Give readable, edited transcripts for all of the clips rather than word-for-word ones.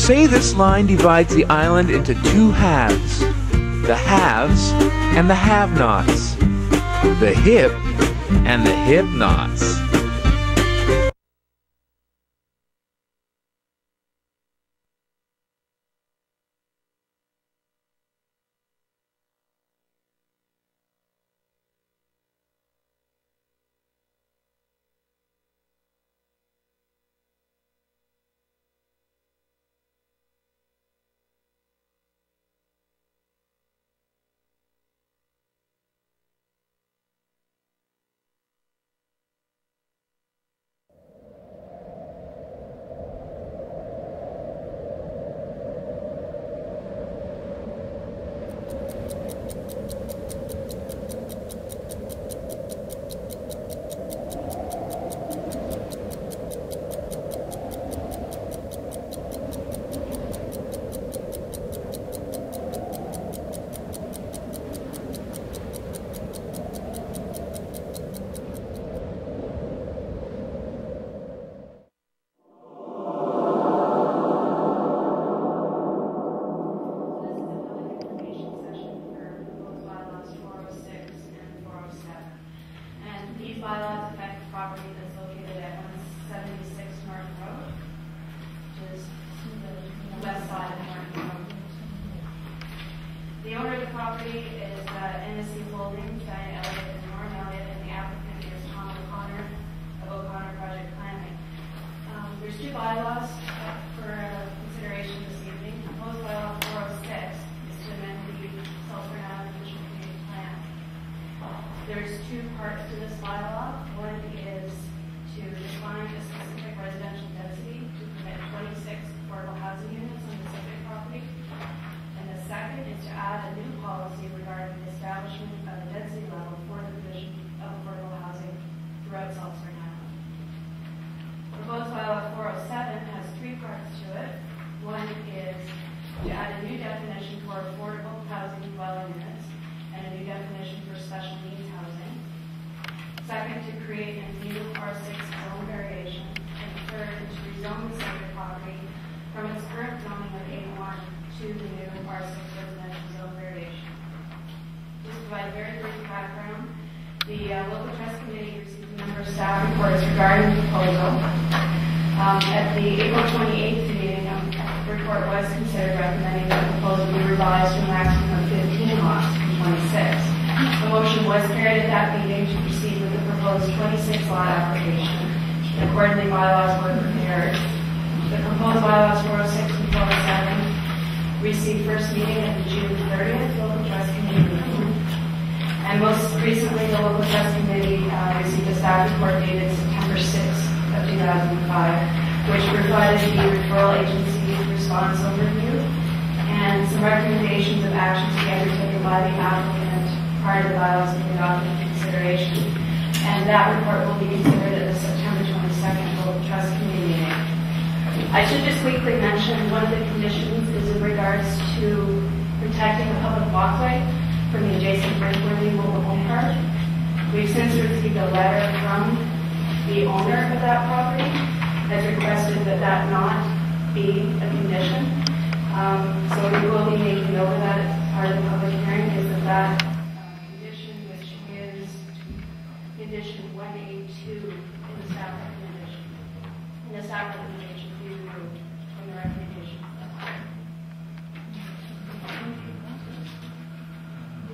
Say this line divides the island into two halves. The haves and the have-nots. The hip and the hip-nots. bylaws affect the property that's located at 176 Norton Road, which is the west side of Norton Road. The owner of the property is NSC Holdings, Diane Elliott and Norm Elliott, and the applicant is Tom O'Connor of O'Connor Project Planning. There's two bylaws for consideration this evening. Proposed bylaw 406 is to amend the Sulphur Island Official Community Plan. There's two parts to this bylaw. One is to define a specific residential density to permit 26 affordable housing units on the subject property. And the second is to add a new policy regarding the establishment of a density level for the provision of affordable housing throughout Sulphur Island. Proposed bylaw 407 has three parts to it. One is to add a new definition for affordable housing dwelling units and a new definition for special needs housing. Second, to create a new R6 zone variation. And third, to rezone the subject property from its current zoning of A1 to the new R6 residential zone variation. Just to provide a very brief background, the local trust committee received a number of staff reports regarding the proposal. At the April 28th meeting, the report was considered recommending that the proposal be revised to a maximum of 15 lots from 26. The motion was carried at that meeting to proceed with the proposed 26 lot application. Accordingly, bylaws were prepared. The proposed bylaws 406 and 407 received first meeting at the June 30th local trust committee meeting. And most recently, the local trust committee received a staff report dated September 6th of 2005, which provided the referral agency response overview and some recommendations of actions to be undertaken by the applicant prior to the bylaws being adopted into consideration. And that report will be considered at the September 22nd local trust committee meeting. I should just quickly mention one of the conditions is in regards to protecting the public walkway from the adjacent Brinkworthy mobile home park. We've since received a letter from the owner of that property has requested that that not be a condition. So we will be making note of that as part of the public hearing, is that condition, which is condition 1A2 in the staff recommendation. And the staff recommendation be removed from the recommendation. Do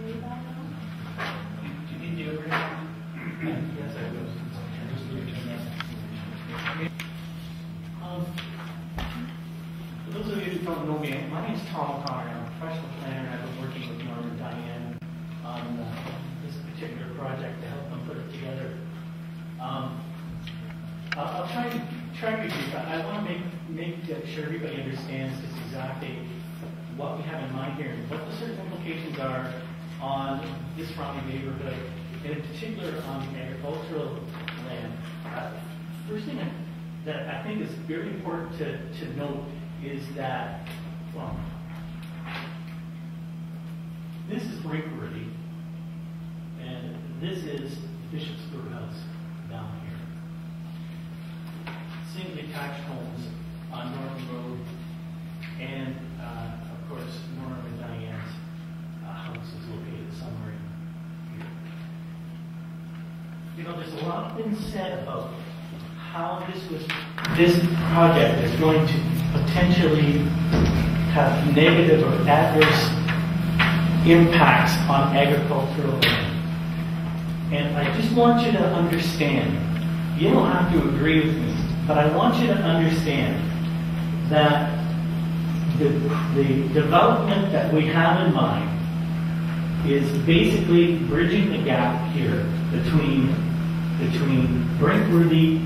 you need the overhead? Yes, I will. For those of you who don't know me, my name is Tom O'Connor. I'm a professional planner, and I've been working with Norm and Diane on this particular project to help them put it together. I'll try to be brief. I want to make sure everybody understands just exactly what we have in mind here and what the certain implications are on this surrounding neighborhood, and in particular on agricultural land. First thing that I think is very important to note is that, well, this is Brinkworthy, and this is Bishop's House down here. Single detached homes on Norton Road, not been said about how this project is going to potentially have negative or adverse impacts on agricultural land. And I just want you to understand, you don't have to agree with me, but I want you to understand that the development that we have in mind is basically bridging the gap here between Brinkworthy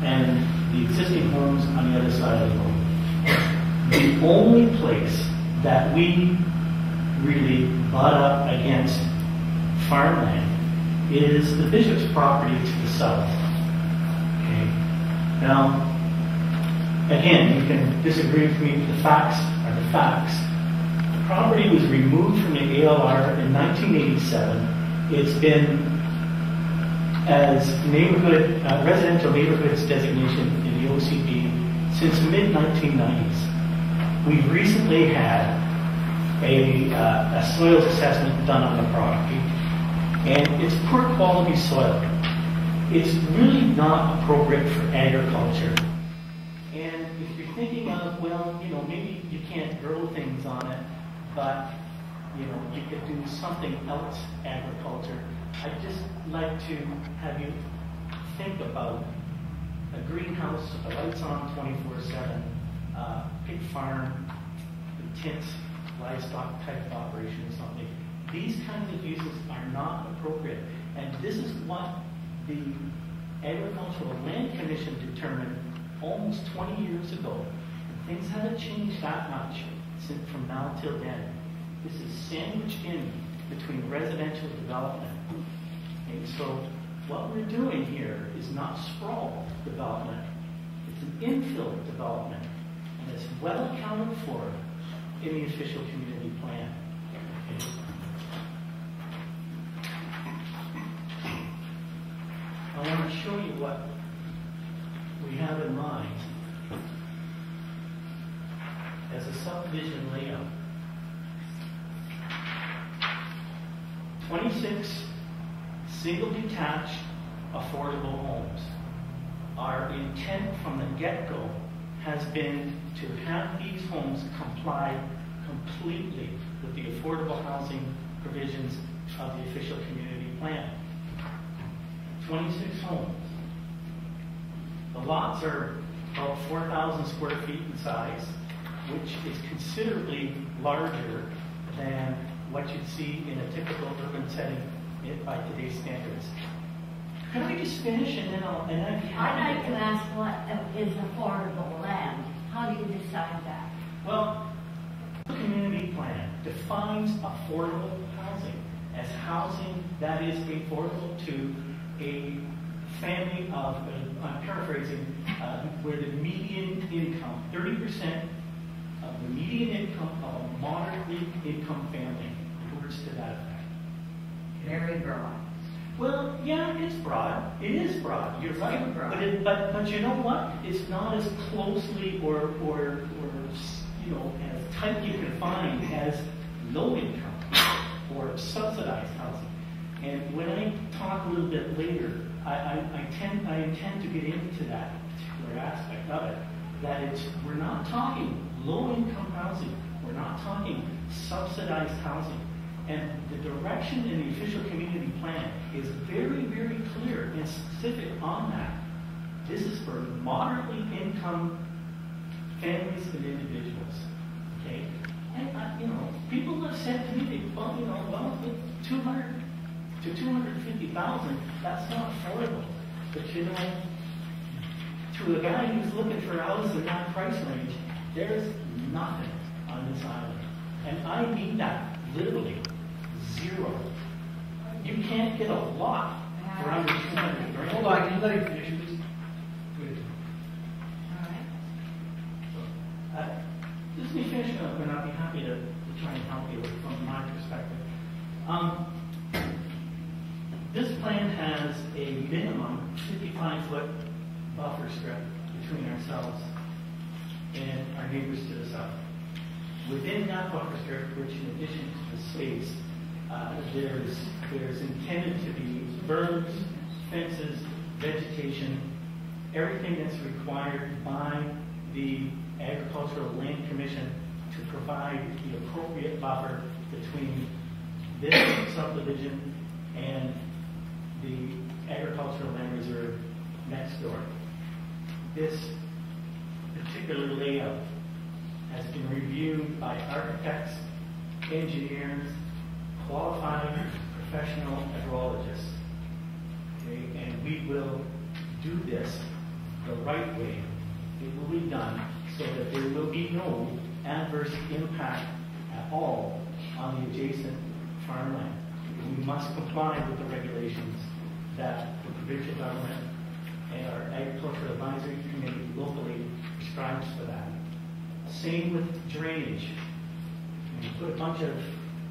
and the existing homes on the other side of the road. The only place that we really butt up against farmland is the Bishop's property to the south. Okay. Now, again, you can disagree with me, but the facts are the facts. The property was removed from the ALR in 1987. It's been as neighborhood, residential neighborhoods designation in the OCP since the mid-1990s. We've recently had a soils assessment done on the property, and it's poor quality soil. It's really not appropriate for agriculture. And if you're thinking of, well, you know, maybe you can't grow things on it, but, you know, you could do something else agriculture, I'd just like to have you think about a greenhouse with the lights on 24/7, pig farm, intense livestock type of operation or something. These kinds of uses are not appropriate. And this is what the Agricultural Land Commission determined almost 20 years ago. And things haven't changed that much from now till then. This is sandwiched in between residential development. And so what we're doing here is not sprawl development. It's an infill development. And it's well accounted for in the official community plan. Okay. I want to show you what we have in mind as a subdivision layout. 26 single detached affordable homes. Our intent from the get-go has been to have these homes comply completely with the affordable housing provisions of the official community plan. 26 homes. The lots are about 4,000 square feet in size, which is considerably larger than what you'd see in a typical urban setting by today's standards. Could I just finish and then I'd be happy. I'd like to ask what is affordable land. How do you decide that? Well, the community plan defines affordable housing as housing that is affordable to a family of, I'm paraphrasing, where the median income, 30% of the median income of a moderately income family, words to that effect. Very broad. Well, yeah, it's broad. It is broad. You're right. Broad. But you know what? It's not as closely or you know, as tight you can find as low income or subsidized housing. And when I talk a little bit later, I intend to get into that particular aspect of it. That we're not talking low income housing. We're not talking subsidized housing. And the direction in the official community plan is very, very clear and specific on that. This is for moderately income families and individuals. Okay? And you know, people have said to me, well, you know, well, 200 to 250,000, that's not affordable. But you know, to a guy who's looking for a house in that price range, there's nothing on this island. And I mean that literally. Zero. You can't get a lot for under 200 grand. Hold on, can you let him finish, please? Good. All right. Just me finishing up, and I'll be happy to try and help you from my perspective. This plan has a minimum 55-foot buffer strip between ourselves and our neighbors to the south. Within that buffer strip, which in addition to the space, there's intended to be berms, fences, vegetation, everything that's required by the Agricultural Land Commission to provide the appropriate buffer between this subdivision and the agricultural land reserve next door. This particular layout has been reviewed by architects, engineers, qualified professional hydrologists. Okay? And we will do this the right way. It will be done so that there will be no adverse impact at all on the adjacent farmland. We must comply with the regulations that the provincial government and our agricultural advisory committee locally prescribes for that. Same with drainage. When you put a bunch of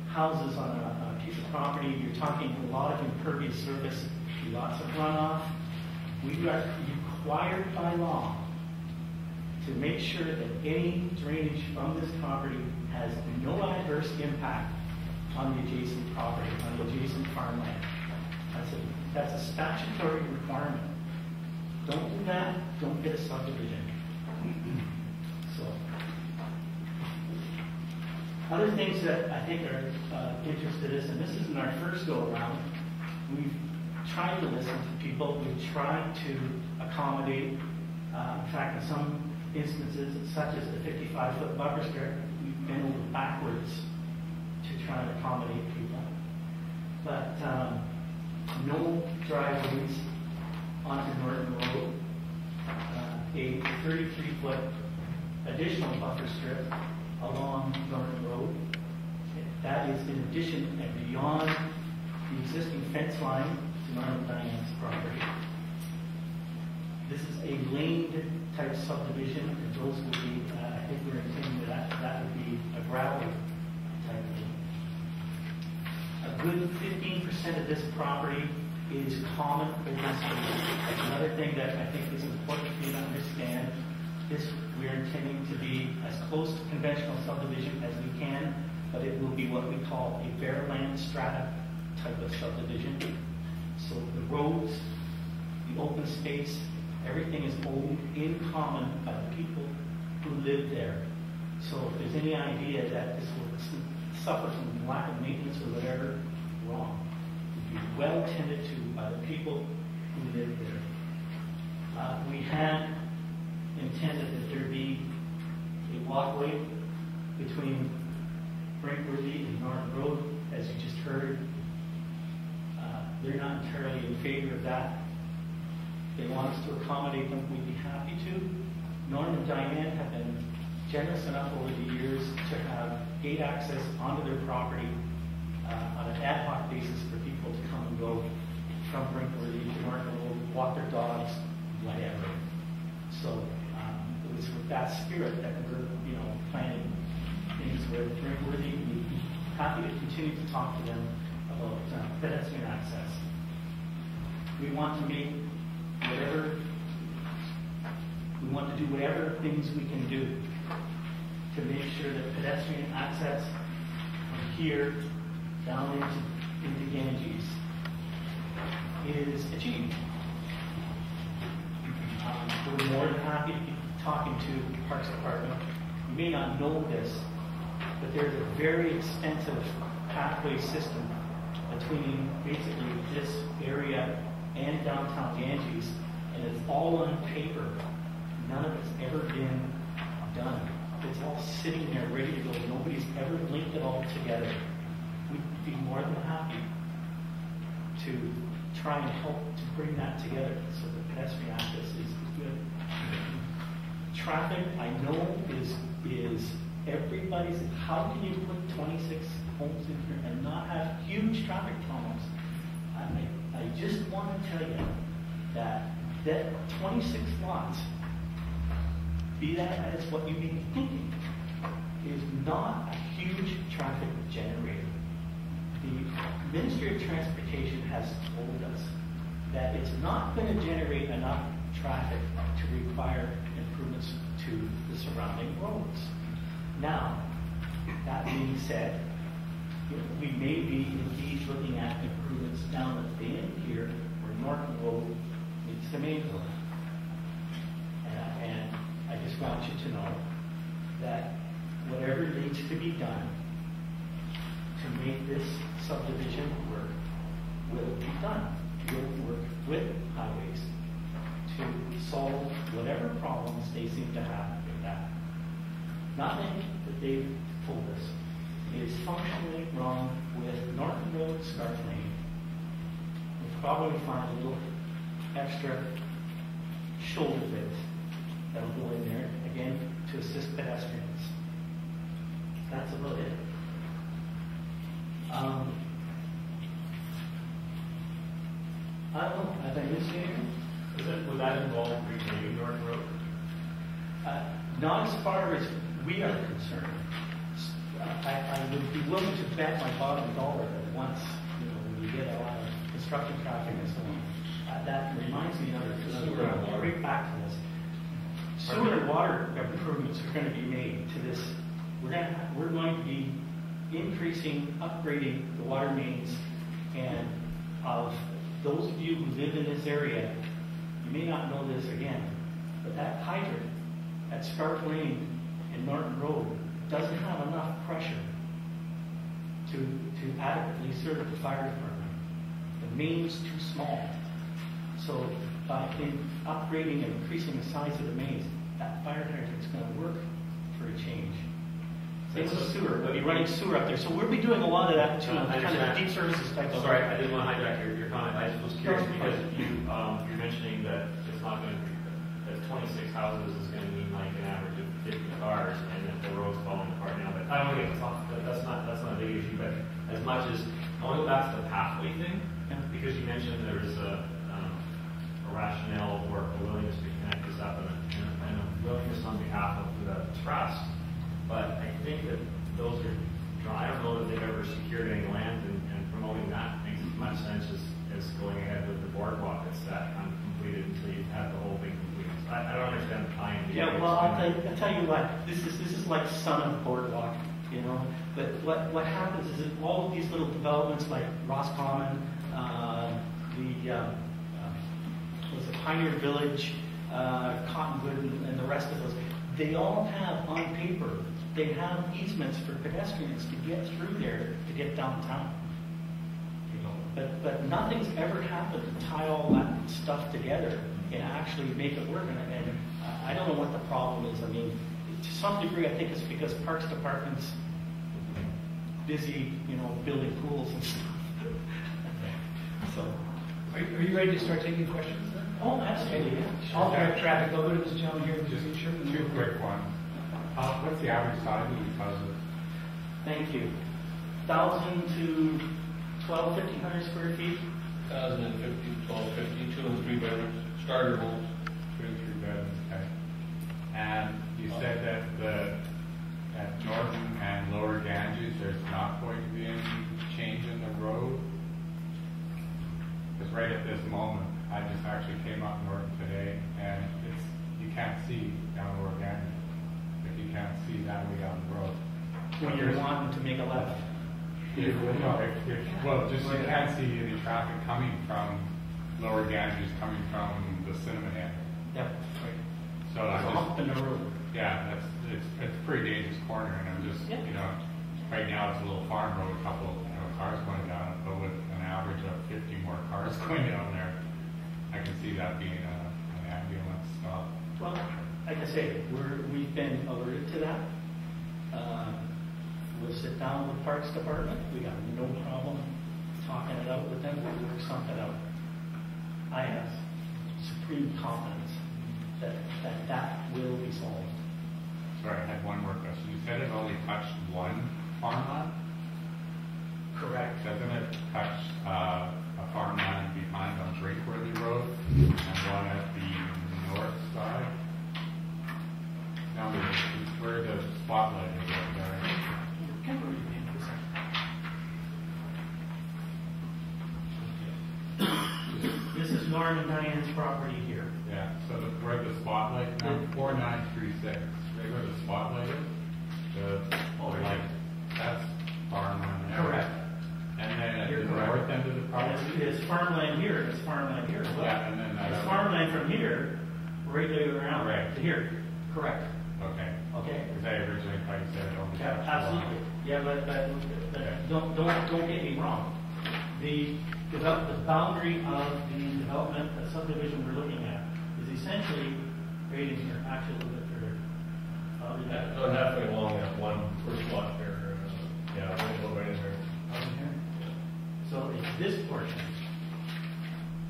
houses on a piece of property, you're talking a lot of impervious surface, lots of runoff. We are required by law to make sure that any drainage from this property has no adverse impact on the adjacent property, on the adjacent farmland. That's a statutory requirement. Don't do that, don't get a subdivision. So, other things that I think are interested in, and this isn't our first go around, we've tried to listen to people, we've tried to accommodate, in fact, in some instances, such as the 55-foot buffer strip, we've been over backwards to try and accommodate people. But no driveways onto Norton Road, a 33-foot additional buffer strip along Norton Road. That is in addition and beyond the existing fence line to Norman Diane's property. This is a laned type subdivision, and those would be, I think we're intending that would be a gravel type of thing. A good 15% of this property is common open space. Another thing that I think is important for you to understand, this we're intending to be as close to conventional subdivision as we can, but it will be what we call a bare land strata type of subdivision. So the roads, the open space, everything is owned in common by the people who live there. So if there's any idea that this will suffer from lack of maintenance or whatever, wrong. It will be well tended to by the people who live there. We had intended that there be a walkway between Brinkworthy and Norton Road, as you just heard. They're not entirely in favor of that. They want us to accommodate them. We'd be happy to. Norm and Diane have been generous enough over the years to have gate access onto their property on an ad hoc basis for people to come and go from Brinkworthy to Norton Road, walk their dogs, whatever. So it was with that spirit that we're, planning things with Brinkworthy. We'd be happy to continue to talk to them about pedestrian access. We want to make we want to do whatever things we can do to make sure that pedestrian access from here down into Ganges is achieved. We're more than happy to be talking to the Parks Department. You may not know this, but there's a very extensive pathway system between basically this area and downtown Ganges, and it's all on paper. None of it's ever been done. It's all sitting there ready to go. Nobody's ever linked it all together. We'd be more than happy to try and help to bring that together so that pedestrian access is good. Traffic, I know, is everybody's. How can you put 26 homes in here and not have huge traffic problems? I just want to tell you that 26 lots, be that as what you may be thinking, is not a huge traffic generator. The Ministry of Transportation has told us that it's not going to generate enough traffic to require improvements to the surrounding roads. Now, that being said, we may be indeed looking at improvements down at the end here, where Norton Road, It's the main road. And I just want you to know that whatever needs to be done to make this subdivision work will be done. We'll work with highways to solve whatever problems they seem to have with that. Nothing that they've told us is functionally wrong with Norton Road, Scarf Lane. We'll probably find a little extra shoulder bit that'll go in there, again, to assist pedestrians. That's about it. I don't know, have I missed anything? Would that involve renaming Norton Road? Not as far as we are concerned. I would be willing to bet my bottom dollar that once, when we get a lot of construction traffic and so on, that reminds me of Sewer and water. right back to this. Sewer and water improvements are going to be made to this. We're going to be increasing, upgrading the water mains, and of those of you who live in this area, you may not know this again, but that hydrant at Scarf Lane and Norton Road doesn't have enough pressure to adequately serve the fire department. The main's too small. So by upgrading and increasing the size of the mains, that fire hydrant's going to work for a change. Same with sewer. We'll be running sewer up there. So we'll be doing a lot of that too, kind of deep services type of stuff. Sorry, I didn't want to hijack your comment. I just was curious because you're mentioning that it's not going to be, that 26 houses is going to mean like an average of 50 cars, and that the road's falling apart now. But I don't think that's not a big issue. But as much as I want to go back to the pathway thing, because you mentioned there was a rationale or a willingness to connect this up, and a willingness on behalf of the trust. But I think that those are, I don't know that they've ever secured any land, and promoting that makes as much sense as going ahead with the boardwalk. It's that uncompleted until you've had the whole thing completed. So I don't understand the time. Yeah, well, I'll tell you what, this is like son of the boardwalk, But what happens is that all of these little developments like Roscommon, was the Pioneer Village, Cottonwood, and the rest of those, they all have on paper, they have easements for pedestrians to get through there to get downtown. But nothing's ever happened to tie all that stuff together and actually make it work. And I don't know what the problem is. I mean, to some degree, I think it's because Parks Department's busy, building pools and stuff. So, Are you ready to start taking questions then? oh, absolutely. Yeah. I'll direct traffic. I'll go to this gentleman here. Just two quick ones. What's the average size of these houses? Thank you. 1,000 to 1,500 square feet. 1,050, 1,250, 2 and 3 bedrooms, starter homes. 2 and 3 bedrooms, okay. And you said that at Norton and Lower Ganges, there's not going to be any change in the road? Because right at this moment, I just actually came up Norton today, and you can't see down Lower Ganges. If you can't see that way down the road. When you're wanting to make a left. Well, just you can't see any traffic coming from Lower Ganges, coming from the cinema area. Yep. Right. So I It's a hump in the road. yeah, it's a pretty dangerous corner, and I'm just, right now it's a little farm road, a couple cars going down it, but with an average of 50 more cars going down there, I can see that being an ambulance stop. Well, like I say, we've been alerted to that. We'll sit down with Parks Department. We got no problem talking it out with them. We'll work something out. I have supreme confidence that will be solved. Sorry, I had one more question. You said it only touched one farmland? Correct. Doesn't it touch a farmland behind on Drakeworthy Road and one at the north side? Now, where the spotlight is right there. This is Norm and Diane's property here. Yeah, so where the spotlight, now 4936, right where the spotlight is, the light, that's farmland there. Correct. And then at You're the correct. north end of the property? It's farmland here, it's farmland here as well. Yeah, and then It's farmland from here, right the way around Right. to here. Correct. Okay. Okay. Because I originally thought you said it only Yeah, touched absolutely. Yeah, but don't get me wrong. The boundary of the development, the subdivision we're looking at, is essentially right in here, actually a little bit further. So halfway along that one first lot there, yeah, we'll go right in there. Out in here. So it's this portion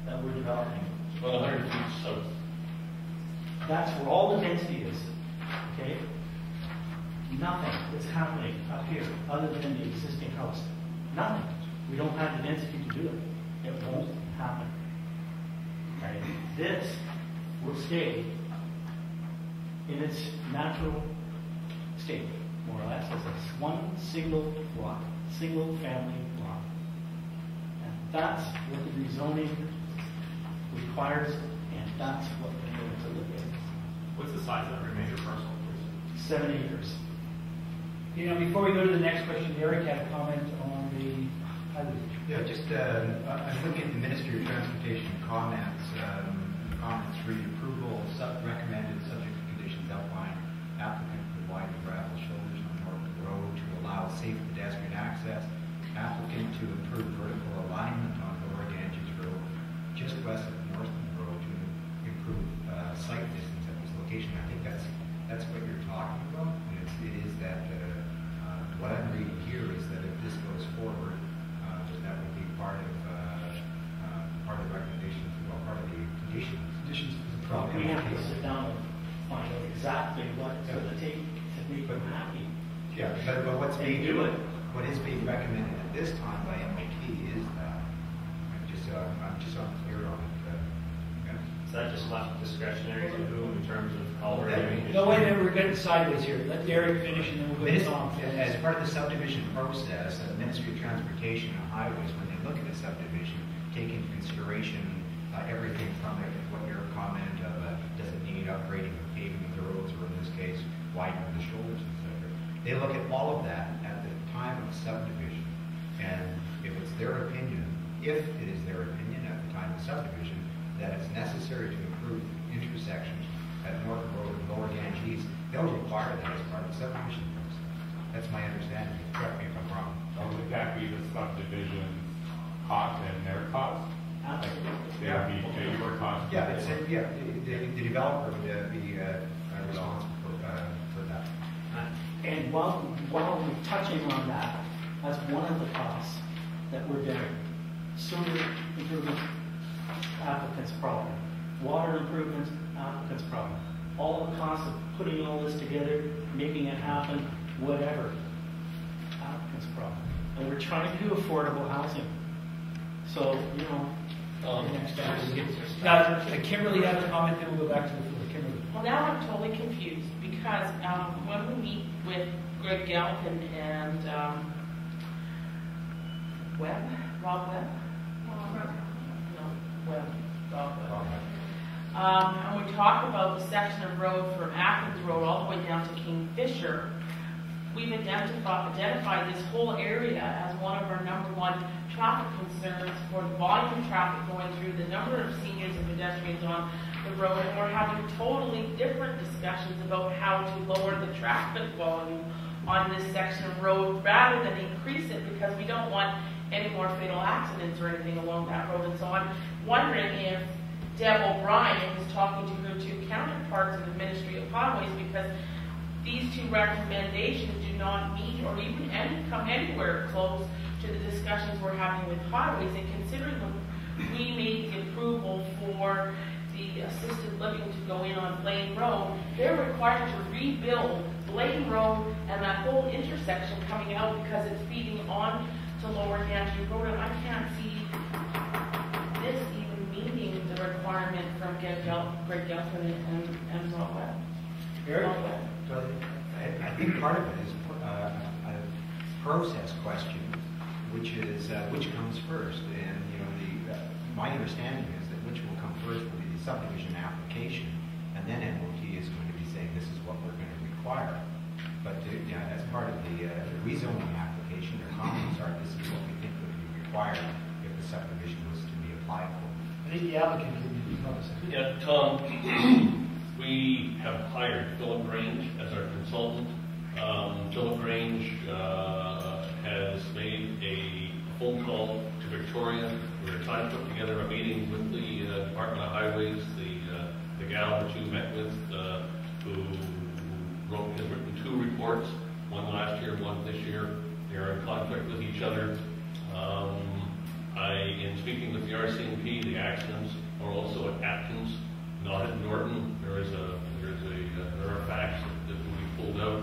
that we're developing. About 100 feet south. That's where all the density is, okay? Nothing is happening up here other than the existing house. Nothing. We don't have the density to do it. It won't happen. Okay? This will stay in its natural state, more or less, as a one single lot, single family lot. And that's what the rezoning requires, and that's what we're going to look at. What's the size of the remainder parcel, please? 7 acres. You know, before we go to the next question, Eric had a comment on the highway. Yeah, just, I'm looking at the Ministry of Transportation comments. Comments read approval, recommended subject to conditions outlined. Applicant to widen gravel shoulders on Norton Road to allow safe pedestrian access. Applicant to improve vertical alignment on Lower Ganges Road, just west of Norton Road to improve sight distance at this location. I think that's what you're talking about. And it is that what I'm reading here is that if this goes forward, that would be part of the recommendations, well, part of the conditions. Conditions from We have to MLK. sit down and find out exactly what it's going to take to make them happy. Yeah, but what's And being do it. What is being recommended at this time by MLK is that I'm just unclear on it. Yeah. Is that just left discretionary to whom in terms of color? No, wait a minute, we're getting sideways here. Let Eric finish and then we'll go to Tom. As part of the subdivision process, the Ministry of Transportation and Highways, when they look at a subdivision, take into consideration everything from it, what your comment of does it need upgrading or paving of the roads, or in this case, widening the shoulders, etc. They look at all of that at the time of subdivision, and if it's their opinion, if it is their opinion at the time of subdivision, that it's necessary to improve intersections at Norton Road and Lower Ganges, they'll require that as part of the subdivision process. That's my understanding. Correct me if I'm wrong. Would that be the subdivision cost and their cost? Absolutely. They would be your cost? Yeah, the developer would be responsible for that. And while we're touching on that, that's one of the costs that we're bearing. Sewer improvements, applicant's problem. Water improvements, applicant's problem. All the costs of putting all this together, making it happen, whatever, applicant's problem. And we're trying to do affordable housing. So, you know, Next time we get now, Kimberly had a comment, then we'll go back to the floor. Kimberly. Well, now I'm totally confused because when we meet with Greg Galpin and Rob Webb? Rob Webb. And we talk about the section of road from Athens Road all the way down to Kingfisher. We've identified this whole area as one of our #1 traffic concerns for the volume of traffic going through, the number of seniors and pedestrians on the road, and we're having totally different discussions about how to lower the traffic volume on this section of road rather than increase it, because we don't want any more fatal accidents or anything along that road. And so I'm wondering if Deb O'Brien is talking to her two counterparts in the Ministry of Highways, because these two recommendations do not meet or even come anywhere close to the discussions we're having with highways. And considering when we made the approval for the assisted living to go in on Blaine Road, they're required to rebuild Blaine Road and that whole intersection coming out because it's feeding on to Lower Ganges Road. And I can't see this even meeting the requirement from Greg Gelson and Rob Webb. Eric? So I think part of it is a process question, which is which comes first. And you know, my understanding is that which will come first will be the subdivision application, and then MOT is going to be saying this is what we're going to require. But as part of the rezoning application, their comments are this is what we think would be required if the subdivision was to be applied for. I think the applicant can Yeah, Tom, we have hired Philip Grange as our consultant. Philip Grange has made a phone call to Victoria. We're trying to put together a meeting with the Department of Highways, the gal that you met with, who has written 2 reports, one last year, one this year. They're in conflict with each other. In speaking with the RCMP, the accidents are also at Atkins, not at Norton. There are facts that will be pulled out.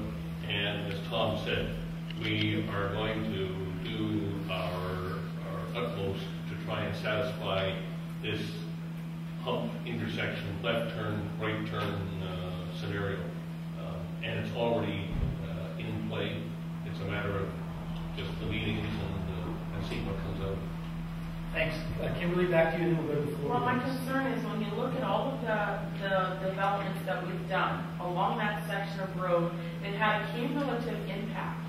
And as Tom said, we are going to do our utmost to try and satisfy this hump intersection, left turn, right turn scenario. And it's already in play. It's a matter of just the meetings and seeing what comes out. Thanks. Kimberly, back to you, and then we'll go to the floor. Well, my concern is when you look at all of the developments that we've done along that section of road, it had a cumulative impact,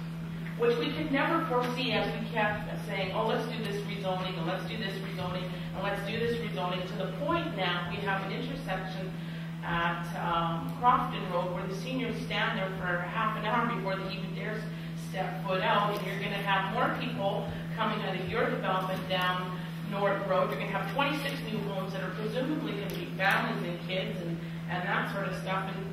which we could never foresee as we kept saying, oh, let's do this rezoning, and let's do this rezoning, and let's do this rezoning, to the point now we have an intersection at Crofton Road where the seniors stand there for half an hour before they even dare step foot out, and you're going to have more people coming out of your development down Norton Road. You're going to have 26 new homes that are presumably going to be families and kids and that sort of stuff, and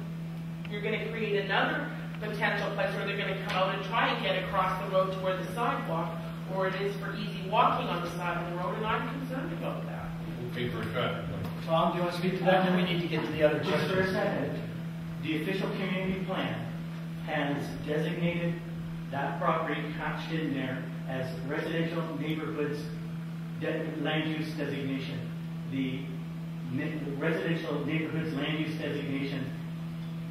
you're going to create another potential place where they're going to come out and try and get across the road to where the sidewalk or it is for easy walking on the side of the road, and I'm concerned about that. Tom, do you want to speak to that? Then we need to get to the other Just for a questions. second, the official community plan has designated that property hatched in there as residential neighborhoods land use designation. The residential neighborhoods land use designation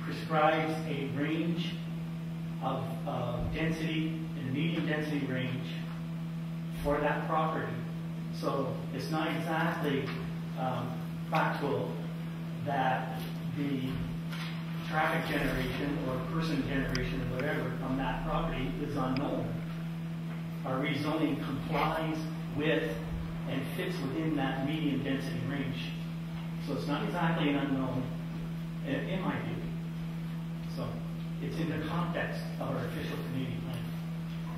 prescribes a range of density, in a medium density range for that property. So it's not exactly factual that the traffic generation or person generation or whatever from that property is unknown. Our rezoning complies with and fits within that medium density range. So it's not exactly an unknown in my view. So it's in the context of our official community plan.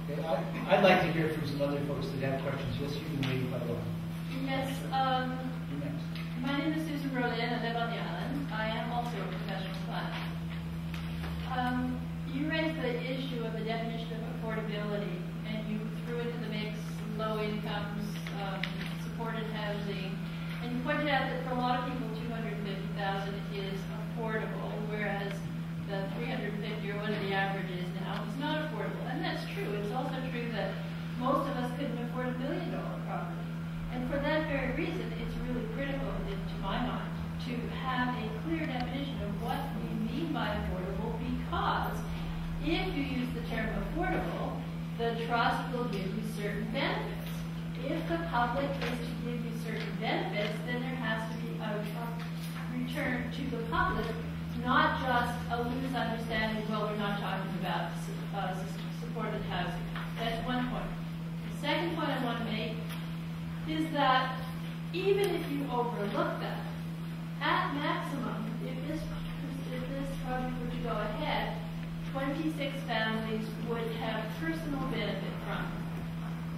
Okay, I'd like to hear from some other folks that have questions. Yes, you can wait quite a while. Yes, You next. my name is Susan Berlin. I live on the island. I am also a professional planner. You raised the issue of the definition of affordability, and you threw into the mix low incomes, supported housing, and you pointed out that for a lot of people, $250,000 is affordable, whereas the $350 or what the average is now is not affordable. And that's true. It's also true that most of us couldn't afford $1 million property. And for that very reason, it's really critical, to my mind, to have a clear definition of what we mean by affordable, because if you use the term affordable, the trust will give you certain benefits. If the public is to give you certain benefits, then there has to be a return to the public, not just a loose understanding, well, we're not talking about supported housing. That's one point. The second point I want to make is that even if you overlook that, at maximum, if this project were to go ahead, 26 families would have personal benefit from it.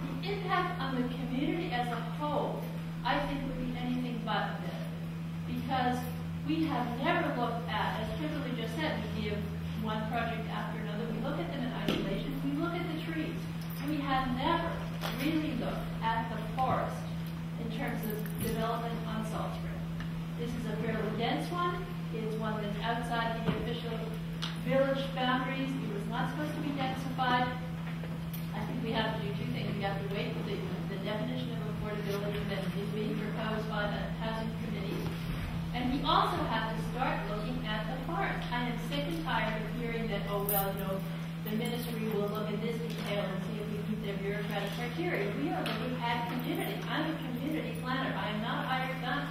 The impact on the community as a whole, I think, would be anything but a benefit, because we have never looked at, as Kimberly just said, we give one project after another, we look at them in isolation, we look at the trees. We have never really looked at the forest in terms of development on Salt Spring. This is a fairly dense one. It's one that's outside the official village boundaries. It was not supposed to be densified. I think we have to do two things. We have to wait for the definition of affordability that is being proposed by the Housing Committee. And we also have to start looking at the forest. I am sick and tired of hearing that, oh, well, the ministry will look at this detail and see if we meet their bureaucratic criteria. We are looking at community. I'm a community planner. I am not a hired gun.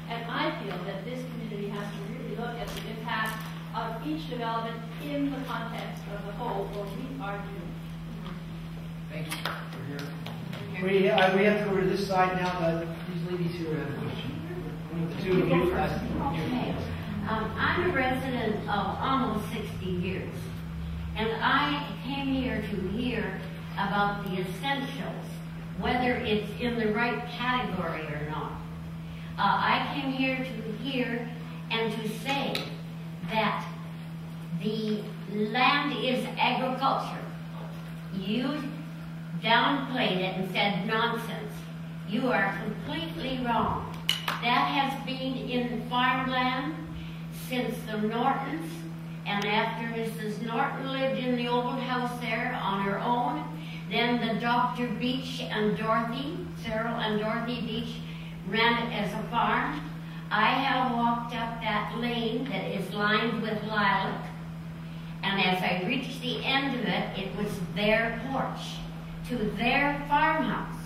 And I feel that this community has to really look at the impact of each development in the context of the whole, or we are doomed. Thank you. We have to go over to this side now. These ladies here have a question. two of you first. Okay. I'm a resident of almost 60 years, and I came here to hear about the essentials, whether it's in the right category or not. I came here to hear and to say that the land is agriculture. You downplayed it and said nonsense. You are completely wrong. That has been in farmland since the Nortons, and after Mrs. Norton lived in the old house there on her own, then the Dr. Beach and Dorothy, Cyril and Dorothy Beach, ran it as a farm. I have walked up that lane that is lined with lilac, and as I reached the end of it, it was their porch to their farmhouse.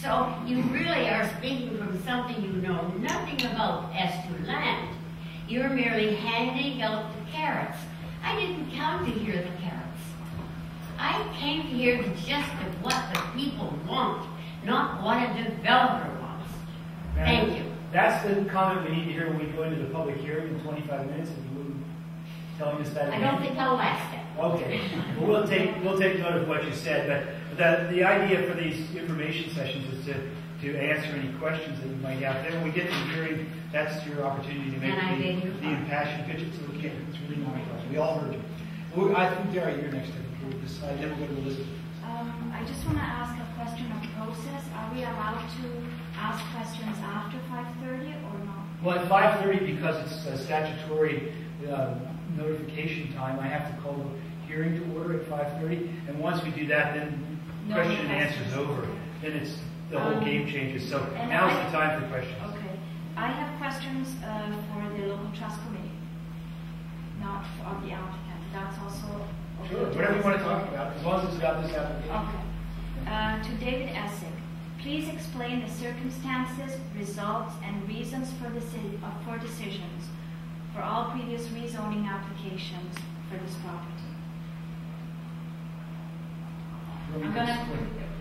So you really are speaking from something you know nothing about as to land. You're merely handing out the carrots. I didn't come to hear the carrots. I came here to just what the people want, not what a developer wants. Thank you. That's the comment we need to hear when we go into the public hearing in 25 minutes. If you wouldn't telling us that again. I don't think I'll last it. Okay. Well, we'll take note of what you said, but the idea for these information sessions is to answer any questions that you might have. Then when we get to the hearing, that's your opportunity to make the impassioned pitch. It's okay. It's really not a problem. We all heard you. Well, I think, Gary, you're next. We'll decide. Then we'll go to Elizabeth. I just want to ask a question of process. Are we allowed to ask questions after 5:30 or not? Well, at 5:30, because it's a statutory notification time, I have to call the hearing to order at 5:30. And once we do that, then question and answer is over. Then it's the whole game changes. So now's the time for questions. Okay. I have questions for the local trust committee, not for the applicant. That's also okay. Sure, whatever you want to talk about, as long as it's about this application. Okay. To David Essig, please explain the circumstances, results, and reasons for decisions for all previous rezoning applications for this property. I'm going to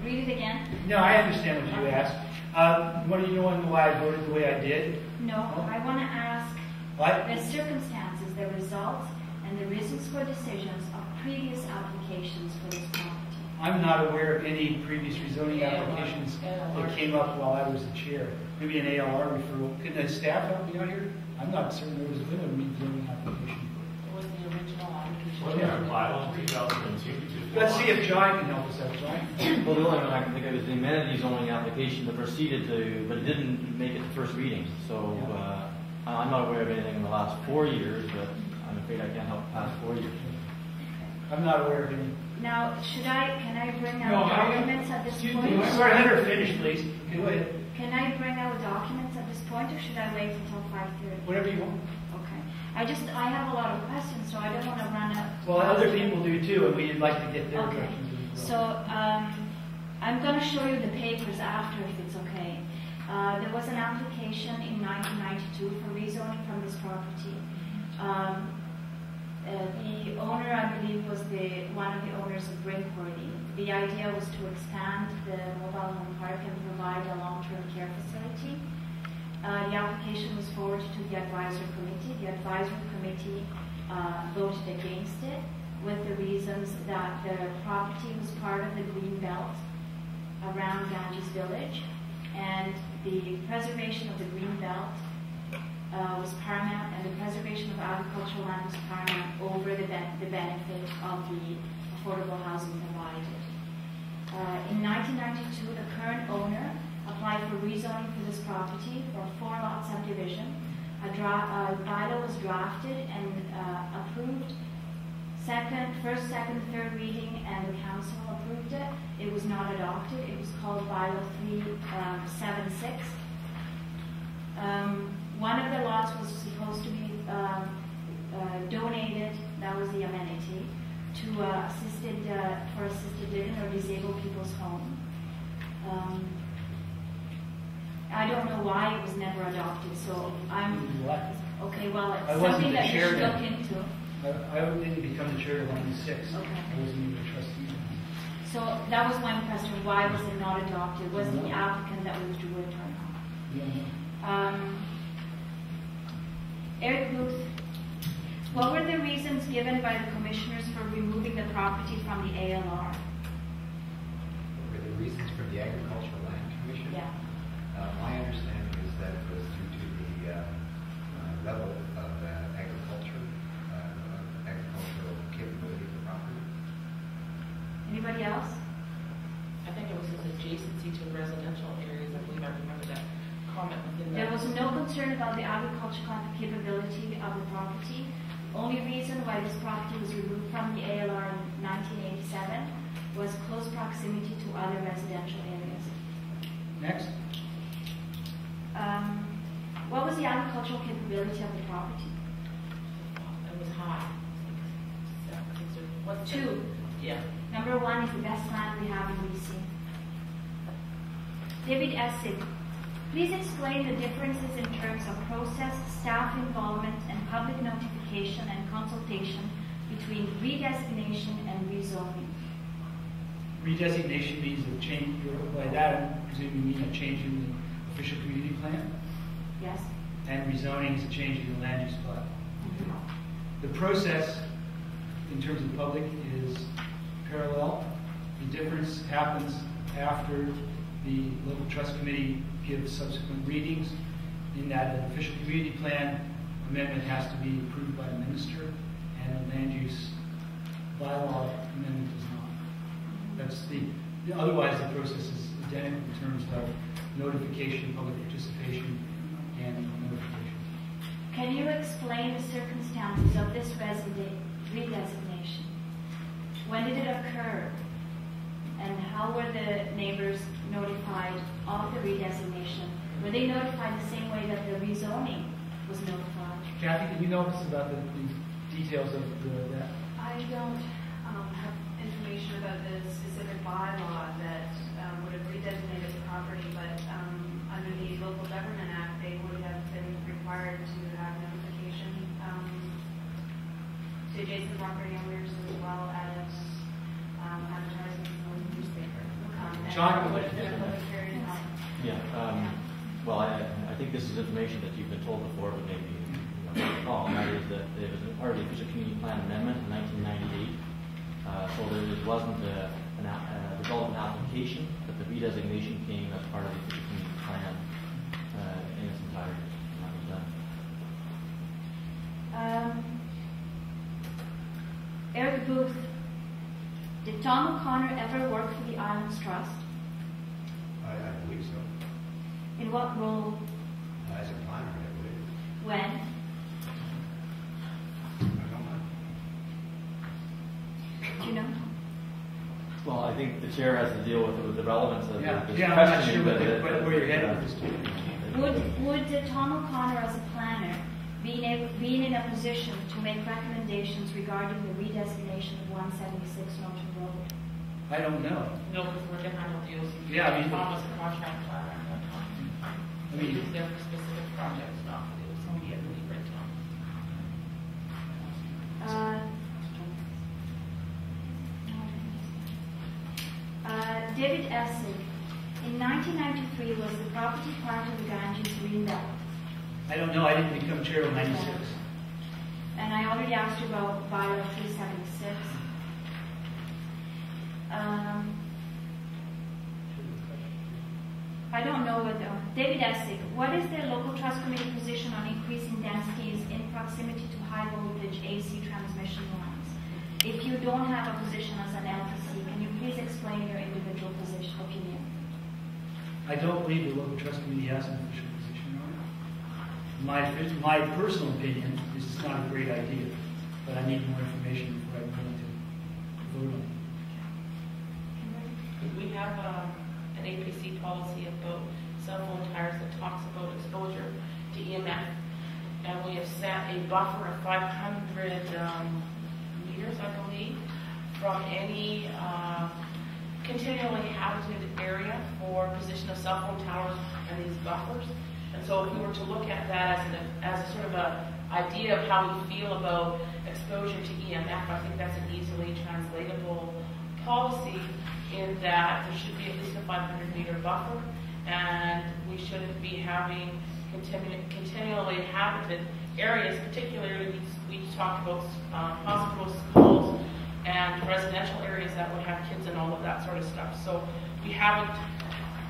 read it again. No, I understand what you asked. What do you know why I voted the way I did? No, I want to ask the circumstances, the results, and the reasons for decisions of previous applications for this property. I'm not aware of any previous rezoning applications that came up while I was the chair. Maybe an ALR referral. Could the staff help me out here? I'm not certain there was been a rezoning application. It was the original application. Wasn't there a bylaw in 2002? Let's see if John can help us out, John. Well, the only one I can think of is the amenity zoning application that proceeded to, but it didn't make it to first reading. So I'm not aware of anything in the last 4 years, but I'm afraid I can't help past 4 years. I'm not aware of any. Now, can I bring out documents at this point? Sorry, let her finish, please. Go ahead. Can I bring out documents at this point, or should I wait until 5:30? Whatever you want. Okay. I have a lot of questions, so I don't want to run out. Well, other people do too, and we'd like to get their Okay. questions as well. So, I'm going to show you the papers after, if it's okay. There was an application in 1992 for rezoning from this property. The owner, I believe, was one of the owners of Brinkworthy. The idea was to expand the mobile home park and provide a long-term care facility. The application was forwarded to the advisory committee. The advisory committee voted against it with the reasons that the property was part of the green belt around Ganges Village, and the preservation of the green belt was paramount, and the preservation of agricultural land was paramount over the benefit of the affordable housing provided. In 1992, the current owner applied for rezoning for this property for a 4-lot subdivision. A bylaw was drafted and approved. First, second, third reading, and the council approved it. It was not adopted. It was called Bylaw 376. One of the lots was supposed to be donated, that was the amenity, to assisted living or disabled people's home. I don't know why it was never adopted, so okay, well, it's something that you should look into. I didn't become the chair of 96. Okay. I wasn't even a trustee. So that was one question, why was it not adopted? Was it the applicant that withdrew it or not? Yeah. Eric Booth, what were the reasons given by the commissioners for removing the property from the ALR? What were the reasons for the Agricultural Land Commission? Yeah. My understanding is that it was due to the level of agricultural capability of the property. Anybody else? I think it was his adjacency to residential areas. I believe I remember that comment within There that. was no concern about the agricultural capability of the property. Only reason why this property was removed from the ALR in 1987 was close proximity to other residential areas. Next. What was the agricultural capability of the property? It was high. What's Two. Yeah. Number one is the best land we have in BC. David Essig, please explain the differences in terms of process, staff involvement, and public notification and consultation between redesignation and rezoning. Redesignation means a change. By that, I presume you mean a change in the official community plan? Yes. And rezoning is a change in the land use plot. The process, in terms of public, is parallel. The difference happens after the local trust committee gives subsequent readings, in that an official community plan amendment has to be approved by the minister, and a land use bylaw amendment does not. That's otherwise the process is identical in terms of notification, public participation, and notification. Can you explain the circumstances of this redesignation? When did it occur? And how were the neighbors notified of the redesignation? Were they notified the same way that the rezoning was notified? Kathy, can you know us about the details of that? I don't have information about the specific bylaw that would have redesignated the property, but under the Local Government Act, they would have been required to have notification to adjacent property owners as well as advertising in the newspaper. John, well, I think this is information that you've been told before, but maybe you don't recall. And that is that there was part of the official community plan amendment in 1998. So there wasn't a result of an application, but the redesignation came as part of the official community plan in its entirety. That was done. Eric Booth, did Tom O'Connor ever work for the Islands Trust? I believe so. In what role? As a planner, I believe. When? I don't know. Do you know? Well, I think the chair has to deal with the relevance of this I'm not question. sure where you're headed with this. Would Tom O'Connor, as a planner, being in a position to make recommendations regarding the redesignation of 176 Norton Road? I don't know. No, because we're behind the deals. Yeah, I mean, Tom was a contract planner at that time. He was there for specific projects, not for the somebody at really great time. David Essig, in 1993, was the property part of the Ganges Green Belt? I don't know. I didn't become chair in '96. And I already asked you about Bylaw 376. I don't know what David Essig, what is the local trust committee position on increasing densities in proximity to high voltage AC transmission lines? If you don't have a position as an LTC, can you please explain your individual opinion? I don't believe the local trust committee has an official position on it. My personal opinion is it's not a great idea, but I need more information before I'm going to vote on it. We have an APC policy about cell phone towers that talks about exposure to EMF, and we have set a buffer of 500 meters, I believe, from any continually habited area for position of cell phone towers and these buffers. And so if we were to look at that as a sort of a idea of how we feel about exposure to EMF, I think that's an easily translatable policy in that there should be at least a 500-meter buffer, and we shouldn't be having continually inhabited areas, particularly we talked about hospitals, schools, and residential areas that would have kids and all of that sort of stuff. So we haven't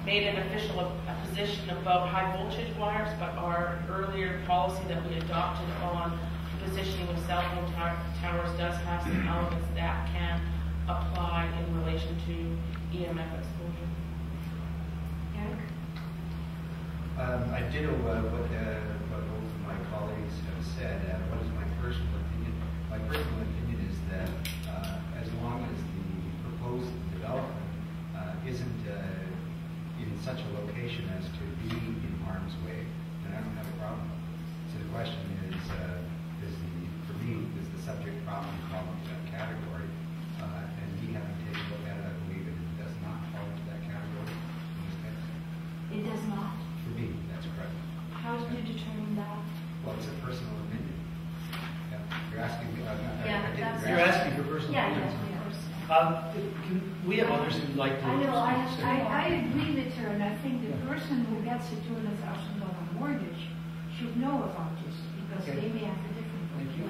made an official position about high voltage wires, but our earlier policy that we adopted on positioning of cell phone towers does have some elements that can apply in relation to EMF exposure. Eric? I ditto what both of my colleagues have said. What is my personal opinion? My personal opinion is that as long as the proposed development isn't in such a location as to be in harm's way, then I don't have a problem. So the question is for me, is the subject problem fall into that category? And we haven't taken a look at it. I believe it does not fall into that category in this case. It does not. For me, that's correct. How did you determine that? Well, it's a personal opinion. Yeah. You're asking me. You're asking for personal opinions. We have others who'd like to. I know. I agree with her, and I think the person who gets a $200,000 mortgage should know about this because they may have a different. Thank you.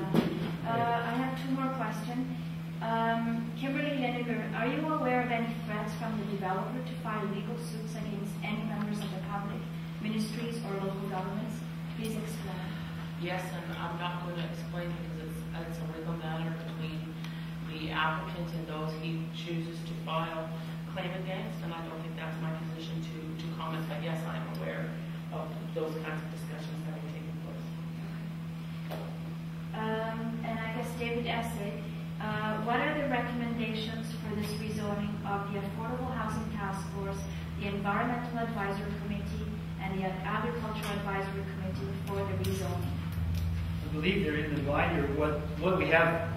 I have two more questions. Kimberly Lineker, are you aware of any threats from the developer to file legal suits against any members of the public, ministries, or local governments? Please explain. Yes, and I'm not going to explain because it's a legal matter between the applicant and those he chooses to file claim against, and I don't think that's my position to comment, but yes, I'm aware of those kinds of discussions that are taking place. And I guess David Essay, what are the recommendations for this rezoning of the Affordable Housing Task Force, the Environmental Advisory Committee, and the Agricultural Advisory Committee for the rezoning? I believe they're in the binder. What we have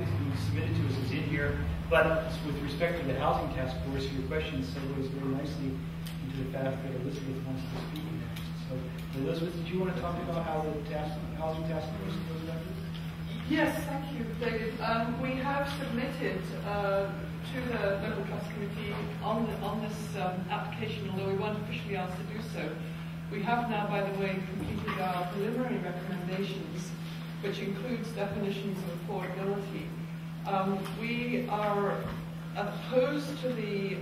submitted to us is in here, but with respect to the housing task force, your question segues very nicely into the fact that Elizabeth wants to speak next. So, Elizabeth, did you want to talk about how the housing task force goes about this? Yes, thank you, David. We have submitted to the Local Trust Committee on this application, although we weren't officially asked to do so. We have now, by the way, completed our preliminary recommendations, which includes definitions of affordability. We are opposed to the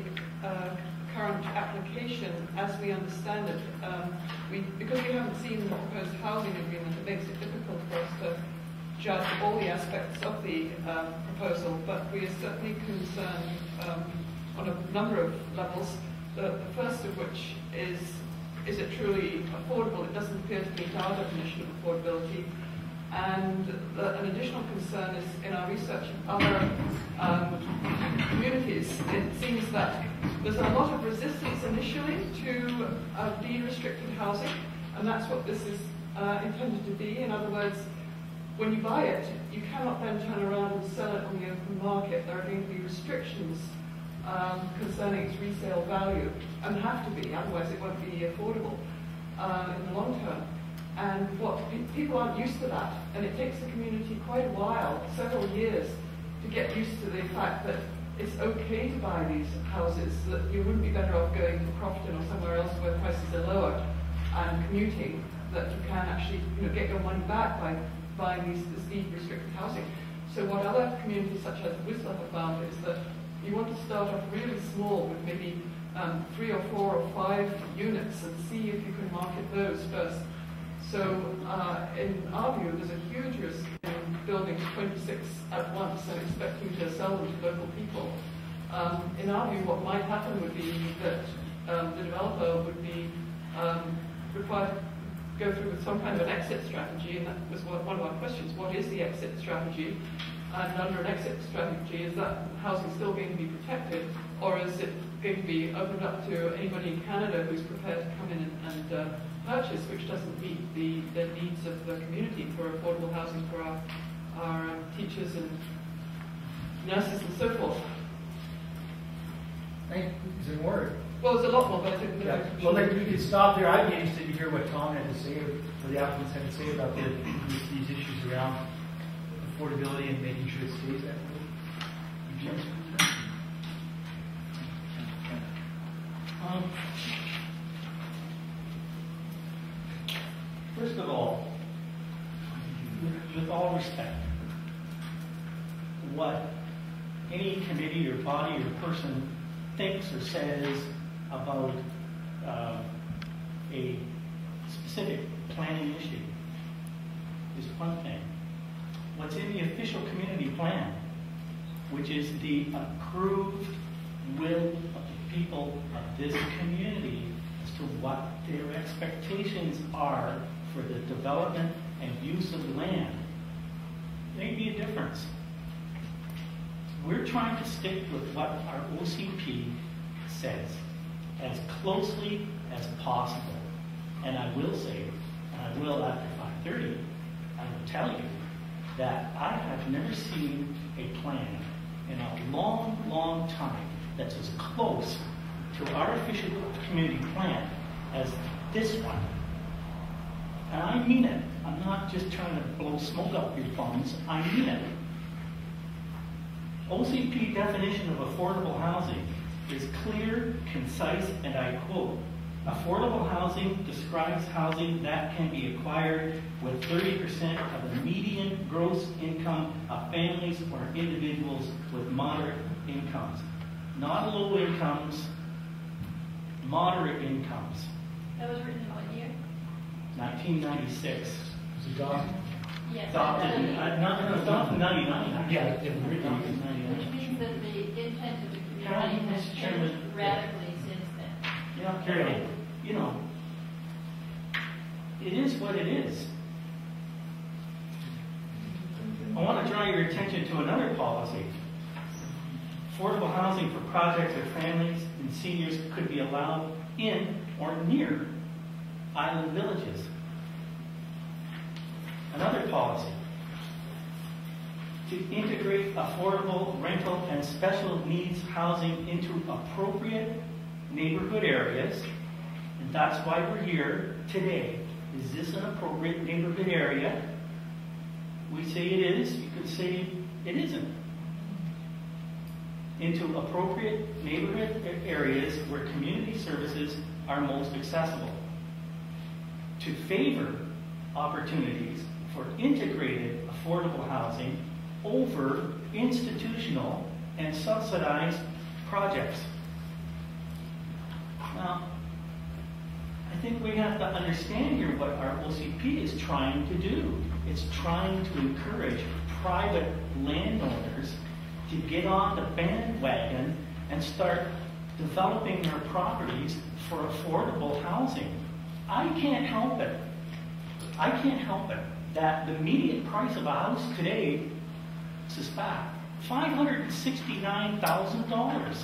current application as we understand it. Because we haven't seen the proposed housing agreement, it makes it difficult for us to judge all the aspects of the proposal, but we are certainly concerned on a number of levels. The first of which is it truly affordable? It doesn't appear to meet our definition of affordability. And an additional concern is in our research of other communities, it seems that there's a lot of resistance initially to de-restricted housing, and that's what this is intended to be. In other words, when you buy it, you cannot then turn around and sell it on the open market. There are going to be restrictions concerning its resale value, and have to be, otherwise it won't be affordable in the long term. And people aren't used to that, and it takes the community quite a while, several years, to get used to the fact that it's okay to buy these houses, that you wouldn't be better off going to Crofton or somewhere else where prices are lower and commuting, that you can actually get your money back by buying this deed restricted housing. So what other communities such as Whistler have found is that you want to start off really small with maybe 3 or 4 or 5 units and see if you can market those first. So in our view, there's a huge risk in building 26 at once and expecting to sell them to local people. In our view, what might happen would be that the developer would be required to go through with some kind of an exit strategy, and that was one of our questions. What is the exit strategy? And under an exit strategy, is that housing still going to be protected, or is it going to be opened up to anybody in Canada who's prepared to come in and purchase, which doesn't meet the needs of the community for affordable housing for our teachers and nurses and so forth? Is there more? Well, there's a lot more, but I think... Yeah. Well, we could stop there. I'd be interested to hear what Tom had to say, or the applicants had to say about these issues around affordability and making sure it stays that way. First of all, with all respect, what any committee or body or person thinks or says about a specific planning issue is one thing. What's in the official community plan, which is the approved will of the people of this community as to what their expectations are for the development and use of the land, may be a difference. We're trying to stick with what our OCP says as closely as possible. And I will say, and I will after 5:30, I will tell you that I have never seen a plan in a long, long time that's as close to our official community plan as this one. And I mean it. I'm not just trying to blow smoke up your bums. I mean it. OCP definition of affordable housing is clear, concise, and I quote, affordable housing describes housing that can be acquired with 30% of the median gross income of families or individuals with moderate incomes. Not low incomes, moderate incomes. That was written in what year? 1996. Was it adopted? Yes. Adopted in 99. Yeah, Which means that the intent of the community has Mr. Chairman. changed radically since then. Yeah, Carol, you know, it is what it is. I want to draw your attention to another policy. Affordable housing for projects or families and seniors could be allowed in or near island villages. Another policy, to integrate affordable rental and special needs housing into appropriate neighborhood areas, and that's why we're here today. Is this an appropriate neighborhood area? We say it is, you could say it isn't. Into appropriate neighborhood areas where community services are most accessible. To favor opportunities for integrated affordable housing over institutional and subsidized projects. Now, I think we have to understand here what our OCP is trying to do. It's trying to encourage private landowners to get on the bandwagon and start developing their properties for affordable housing. I can't help it. I can't help it that the median price of a house today, this is fact, $569,000.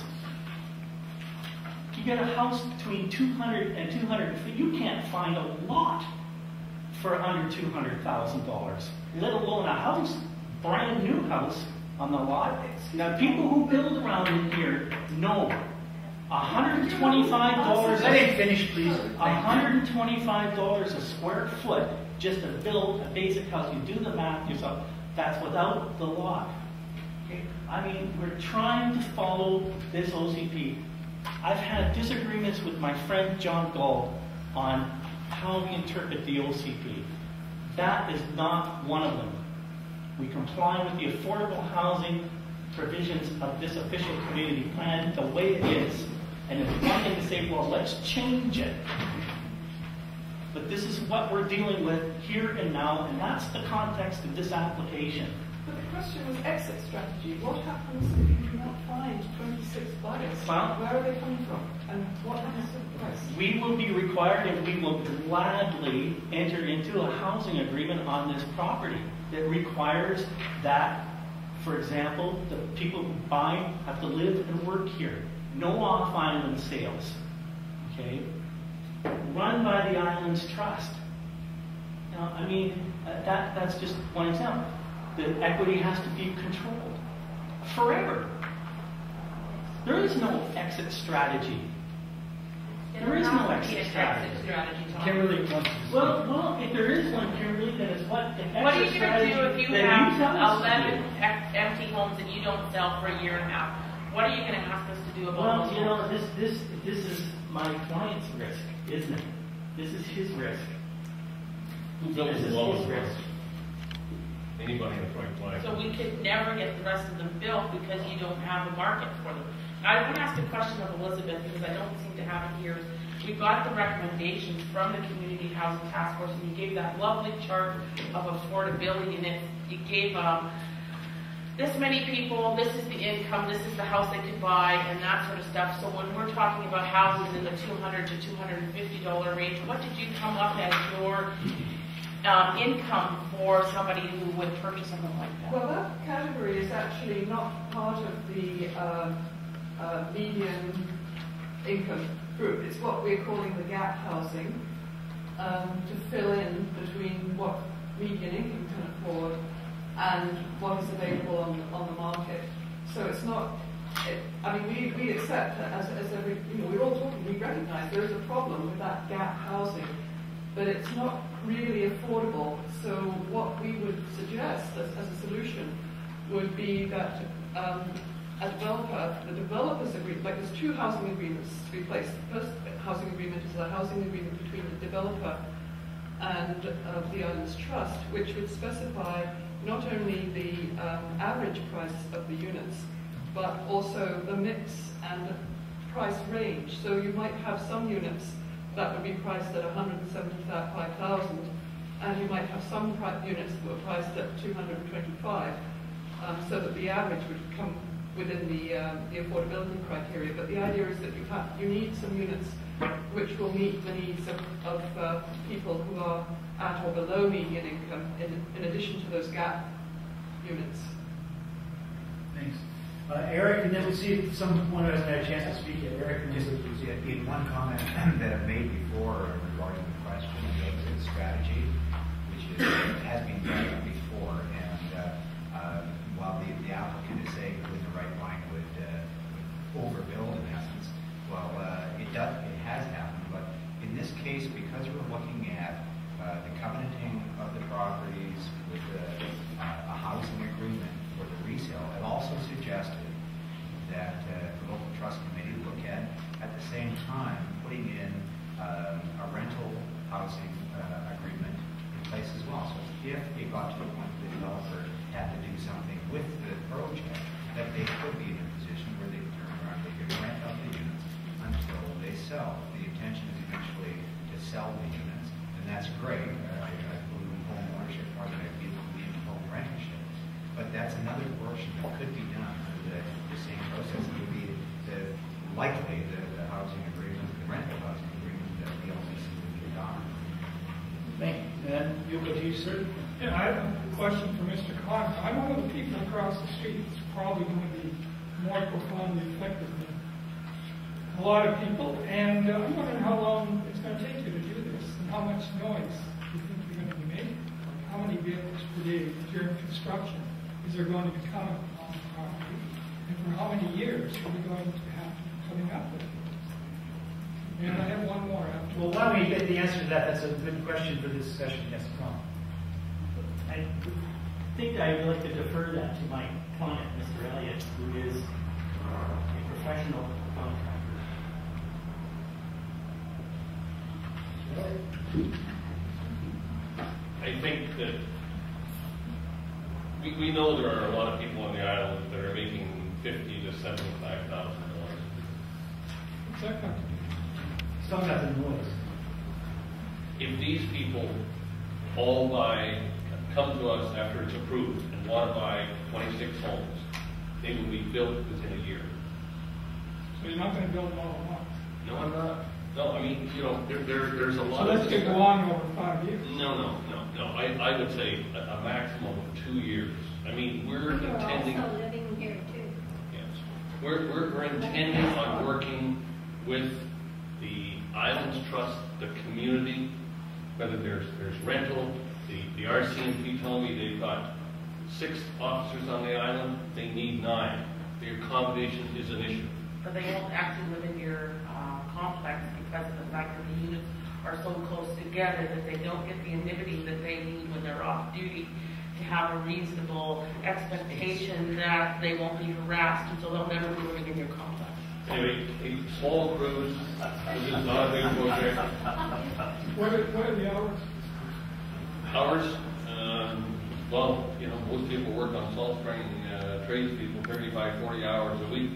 You get a house between 200 and 250. You can't find a lot for under $200,000, let alone a house, brand new house on the lot. Now, people who build around in here know $125. Let him finish, please. $125 a square foot just to build a basic house. You do the math yourself. That's without the lot. Okay? I mean, we're trying to follow this OCP. I've had disagreements with my friend John Gall on how we interpret the OCP. That is not one of them. We comply with the affordable housing provisions of this official community plan the way it is. And it's one thing to say, well, let's change it. But this is what we're dealing with here and now, and that's the context of this application. But the question was exit strategy. What happens if you cannot find 26 buyers? Well, where are they coming from? And what happens to the price? We will be required, and we will gladly enter into a housing agreement on this property that requires that, for example, the people who buy have to live and work here. No off-island sales. Okay? Run by the island's trust. Now, I mean, that's just one example. The equity has to be controlled forever. There is no exit strategy. There is no exit strategy. Kimberly wants to. Well, if there is one, Kimberly, then it's what the exit What are you going to strategy do if you that have tell us to 11 empty homes that you don't sell for a year and a half? What are you going to ask us to do about Well, those you know, homes? this is my client's risk, isn't it? This is his risk. Who builds the lowest risk? Anybody in the front line. So we could never get the rest of them built because you don't have a market for them. I want to ask a question of Elizabeth because I don't seem to have it here. We got the recommendations from the Community Housing Task Force, and you gave that lovely chart of affordability, and it gave this many people, this is the income, this is the house they could buy, and that sort of stuff. So when we're talking about houses in the $200 to $250 range, what did you come up as your income for somebody who would purchase something like that? Well, that category is actually not part of the median income group. It's what we're calling the gap housing, to fill in between what median income can afford and what is available on the market. So it's not, I mean, we accept that as every, we're all talking, we recognize there is a problem with that gap housing, but it's not really affordable. So what we would suggest as a solution would be that a developer, the developers agree, like there's two housing agreements to be placed. The first housing agreement is a housing agreement between the developer and the Islands Trust, which would specify not only the average price of the units, but also the mix and price range. So you might have some units that would be priced at $175,000, and you might have some units that were priced at $225,000, so that the average would come within the affordability criteria. But the idea is that you need some units which will meet the needs of people who are at or below median income, in addition to those gap units. Thanks. Eric, and then we'll see if someone who hasn't had a chance to speak yet. Eric, and just in one comment that I've made before regarding the question of the exit strategy, which has been brought up before, and while the applicant is saying within the right line would overbuild in essence, well, it has happened, but in this case, because we're looking at the covenanting of the properties with a housing agreement for the resale, I've also suggested that the local trust committee look at the same time, putting in a rental housing agreement in place as well. So if it got to the point that the developer had to do something with the project, that they could be in a position where they could turn around, they could rent out the units until they sell. The intention is eventually to sell the units, and that's great. I believe in home ownership, part of it people believe in home rentership. But that's another portion that could be done through the same process. It would be likely the housing agreement, the rental housing agreement that the LCC would be adopted. thank you. And you'll go to you, sir. Yeah, I have a question for Mr. Clark. I'm one of the people across the street that's probably going to be more profoundly affected than a lot of people, and I'm wondering how long it's going to take you to do this, and how much noise you think you're going to be making. Like how many vehicles per day during construction is there going to be coming on the property, and for how many years are we going to have to be putting up with it? And I have one more after. Well, why don't we get the answer to that? That's a good question for this session. Yes, Tom. I think I would like to defer that to my client, Mr. Elliott, who is a professional contractor. I think that we know there are a lot of people on the island that are making $50,000 to $75,000. What's that going to do? Still got the noise. If these people all come to us after it's approved and want to buy 26 homes, they will be built within a year. So you're not going to build them all at once? No, I'm not. No, I mean, there's a lot so of... let's go on over 5 years. No. I would say a maximum of 2 years. I mean, we're intending... You're also living here too. Yes. We're intending on working with the Islands Trust, the community, whether there's rental. The RCMP told me they've got 6 officers on the island. They need 9. The accommodation is an issue. But they won't actually live in your complex because of the fact that the units are so close together that they don't get the amenities that they need when they're off duty to have a reasonable expectation that they won't be harassed, and so they'll never be living in your complex. Anyway, a small cruise, this is not a big project. What are the hours? Hours, well, you know, most people work on salt spraying, tradespeople 35, 40 hours a week.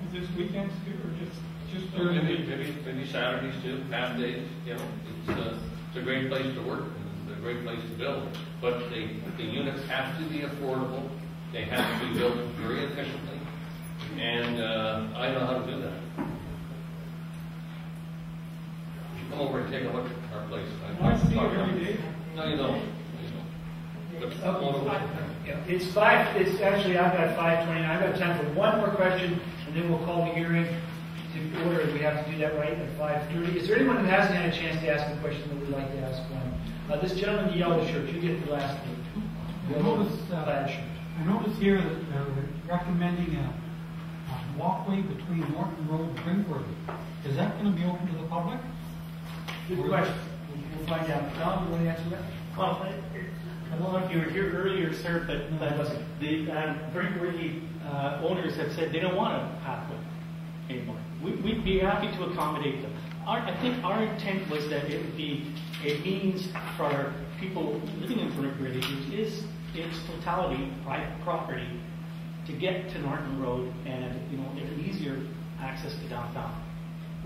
Is this weekends too, or just So during the maybe, week? maybe Saturdays too, half days, you know, it's a great place to work, and it's a great place to build. But the units have to be affordable, they have to be built very efficiently, and I know how to do that. Come over and take a look at our place. I see it every day. No, you don't. But It's five. It's actually I've got 5:29. I've got time for one more question, and then we'll call the hearing to order. We have to do that right at 5:30. Is there anyone who hasn't had a chance to ask a question that would like to ask one? This gentleman in the yellow shirt. You get the last one. I noticed here that they're recommending a walkway between Norton Road and Drinkworthy. Is that going to be open to the public? Good question. We'll find out. Don, you want to answer that? Well, I don't know if you were here earlier, sir, but the Drinkworthy owners have said they don't want a pathway anymore. We'd be happy to accommodate them. I think our intent was that it would be a means for people living in Drinkworthy, which is its totality private property, to get to Norton Road and, you know, an easier access to downtown.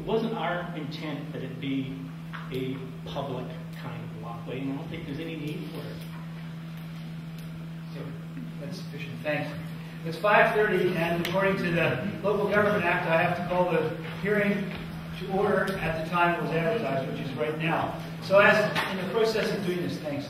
It wasn't our intent that it be a public kind of walkway, and I don't think there's any need for it. So that's sufficient. Thanks. It's 5:30, and according to the Local Government Act, I have to call the hearing to order at the time it was advertised, which is right now. So as in the process of doing this, thanks.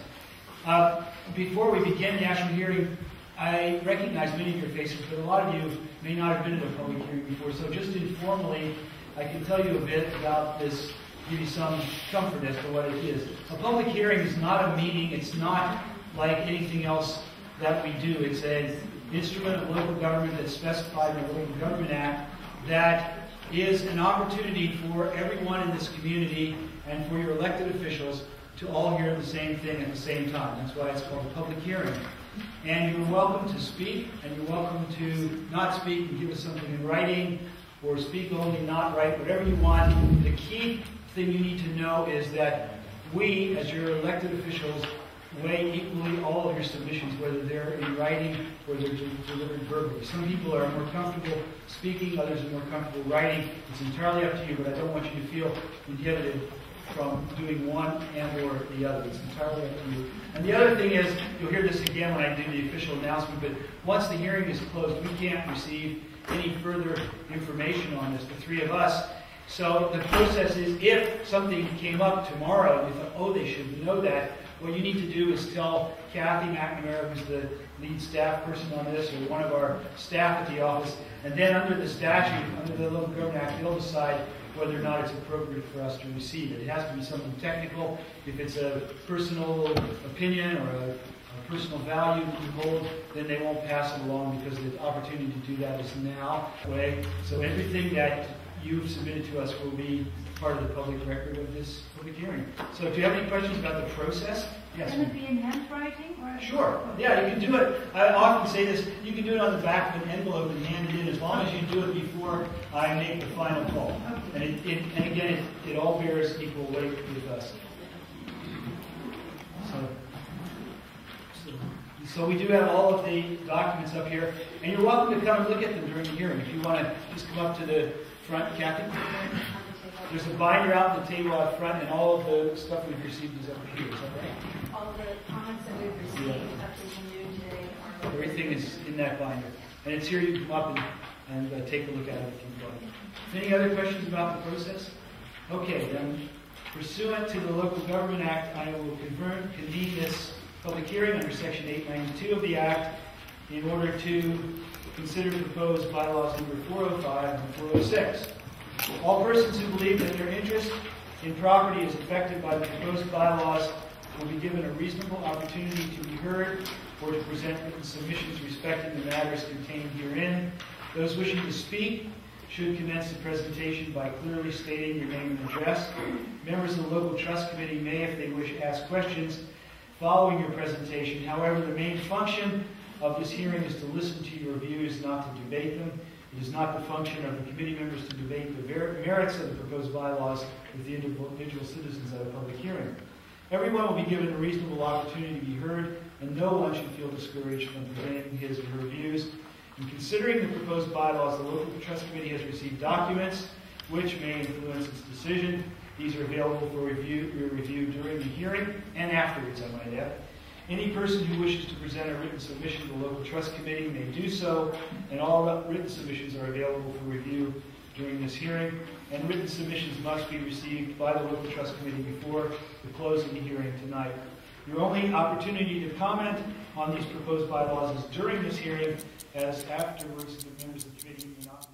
Before we begin the actual hearing, I recognize many of your faces, but a lot of you may not have been to a public hearing before. So just informally, I can tell you a bit about this, give you some comfort as to what it is. A public hearing is not a meeting. It's not like anything else that we do. It's an instrument of local government that's specified in the Local Government Act that is an opportunity for everyone in this community and for your elected officials to all hear the same thing at the same time. That's why it's called a public hearing. And you're welcome to speak, and you're welcome to not speak and give us something in writing, or speak only, not write, whatever you want. The key thing you need to know is that we, as your elected officials, weigh equally all of your submissions, whether they're in writing or they're delivered verbally. Some people are more comfortable speaking, others are more comfortable writing. It's entirely up to you, but I don't want you to feel inhibited from doing one and or the other. It's entirely up to you. And the other thing is, you'll hear this again when I do the official announcement, but once the hearing is closed, we can't receive any further information on this, the three of us. So the process is, if something came up tomorrow and you thought, oh, they should know that, what you need to do is tell Kathy McNamara, who's the lead staff person on this, or one of our staff at the office, and then under the statute, under the Local Government Act, they'll decide whether or not it's appropriate for us to receive it. It has to be something technical. If it's a personal opinion or a personal value that you hold, then they won't pass it along, because the opportunity to do that is now. So everything that you've submitted to us will be part of the public record of this public hearing. So if you have any questions about the process, yes. Can it be in handwriting? Or Sure. Yeah, you can do it. I often say this, you can do it on the back of an envelope and hand it in, as long as you do it before I make the final call. And again, it all bears equal weight with us. So we do have all of the documents up here, and you're welcome to come and look at them during the hearing. If you want to just come up to the front, Kathy. There's a binder out on the table out front, and all of the stuff we've received is up here. Is that right? All the comments that we've received up to from you today are... Everything is in that binder. And it's here. You can come up and take a look at it if you'd like. Any other questions about the process? Okay, then, pursuant to the Local Government Act, I will convene this public hearing under Section 892 of the Act in order to consider proposed bylaws number 405 and 406. All persons who believe that their interest in property is affected by the proposed bylaws will be given a reasonable opportunity to be heard or to present written submissions respecting the matters contained herein. Those wishing to speak should commence the presentation by clearly stating your name and address. Members of the local trust committee may, if they wish, ask questions following your presentation. However, the main function of this hearing is to listen to your views, not to debate them. It is not the function of the committee members to debate the merits of the proposed bylaws with the individual citizens at a public hearing. Everyone will be given a reasonable opportunity to be heard, and no one should feel discouraged from presenting his or her views. In considering the proposed bylaws, the local trust committee has received documents which may influence its decision. These are available for review during the hearing and afterwards, I might add. Any person who wishes to present a written submission to the local trust committee may do so, and all written submissions are available for review during this hearing, and written submissions must be received by the local trust committee before the close of the hearing tonight. Your only opportunity to comment on these proposed bylaws is during this hearing, as afterwards the members of the committee may not